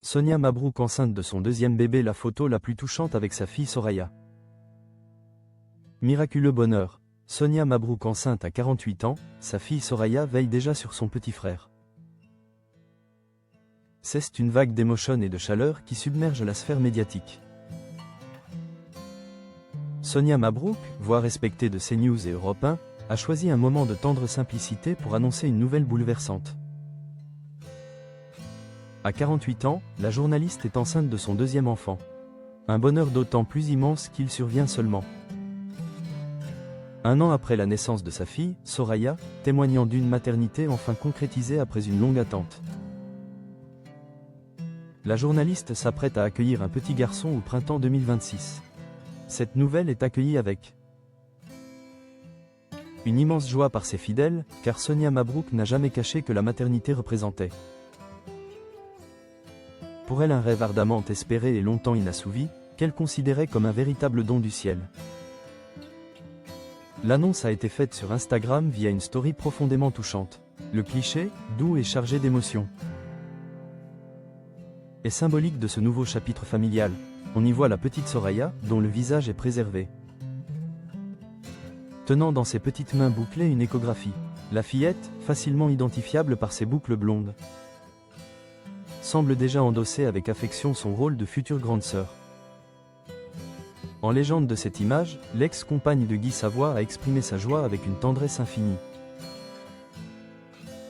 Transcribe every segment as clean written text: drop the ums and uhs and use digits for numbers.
Sonia Mabrouk enceinte de son deuxième bébé, la photo la plus touchante avec sa fille Soraya. Miraculeux bonheur. Sonia Mabrouk enceinte à 48 ans, sa fille Soraya veille déjà sur son petit frère. C'est une vague d'émotion et de chaleur qui submerge la sphère médiatique. Sonia Mabrouk, voix respectée de CNews et Europe 1, a choisi un moment de tendre simplicité pour annoncer une nouvelle bouleversante. À 48 ans, la journaliste est enceinte de son deuxième enfant. Un bonheur d'autant plus immense qu'il survient seulement un an après la naissance de sa fille, Soraya, témoignant d'une maternité enfin concrétisée après une longue attente. La journaliste s'apprête à accueillir un petit garçon au printemps 2026. Cette nouvelle est accueillie avec une immense joie par ses fidèles, car Sonia Mabrouk n'a jamais caché que la maternité représentait pour elle un rêve ardemment espéré et longtemps inassouvi, qu'elle considérait comme un véritable don du ciel. L'annonce a été faite sur Instagram via une story profondément touchante. Le cliché, doux et chargé d'émotion, est symbolique de ce nouveau chapitre familial. On y voit la petite Soraya, dont le visage est préservé, tenant dans ses petites mains bouclées une échographie. La fillette, facilement identifiable par ses boucles blondes, semble déjà endosser avec affection son rôle de future grande sœur. En légende de cette image, l'ex-compagne de Guy Savoy a exprimé sa joie avec une tendresse infinie.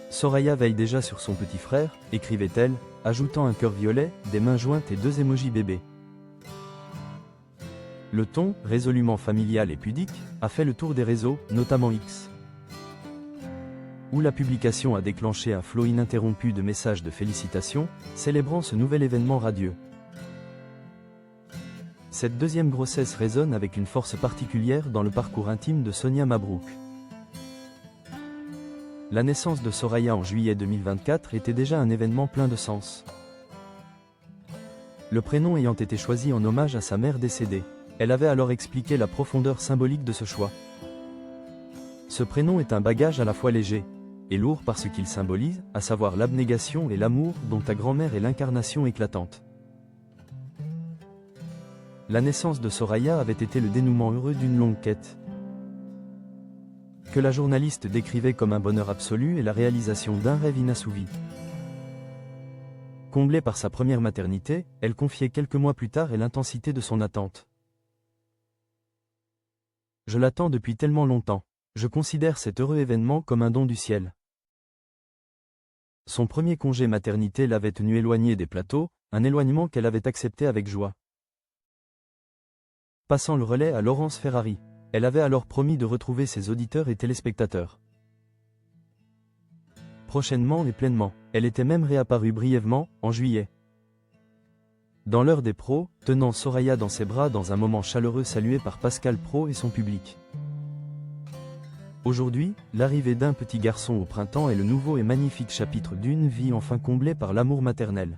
Soraya veille déjà sur son petit frère, écrivait-elle, ajoutant un cœur violet, des mains jointes et 2 émojis bébés. Le ton, résolument familial et pudique, a fait le tour des réseaux, notamment X, où la publication a déclenché un flot ininterrompu de messages de félicitations, célébrant ce nouvel événement radieux. Cette deuxième grossesse résonne avec une force particulière dans le parcours intime de Sonia Mabrouk. La naissance de Soraya en juillet 2024 était déjà un événement plein de sens. Le prénom ayant été choisi en hommage à sa mère décédée. Elle avait alors expliqué la profondeur symbolique de ce choix. Ce prénom est un bagage à la fois léger et lourd par ce qu'il symbolise, à savoir l'abnégation et l'amour dont ta grand-mère est l'incarnation éclatante. La naissance de Soraya avait été le dénouement heureux d'une longue quête, que la journaliste décrivait comme un bonheur absolu et la réalisation d'un rêve inassouvi. Comblée par sa première maternité, elle confiait quelques mois plus tard et l'intensité de son attente. Je l'attends depuis tellement longtemps. Je considère cet heureux événement comme un don du ciel. Son premier congé maternité l'avait tenue éloignée des plateaux, un éloignement qu'elle avait accepté avec joie. Passant le relais à Laurence Ferrari, elle avait alors promis de retrouver ses auditeurs et téléspectateurs prochainement et pleinement. Elle était même réapparue brièvement, en juillet, dans l'heure des pros, tenant Soraya dans ses bras dans un moment chaleureux salué par Pascal Praud et son public. Aujourd'hui, l'arrivée d'un petit garçon au printemps est le nouveau et magnifique chapitre d'une vie enfin comblée par l'amour maternel.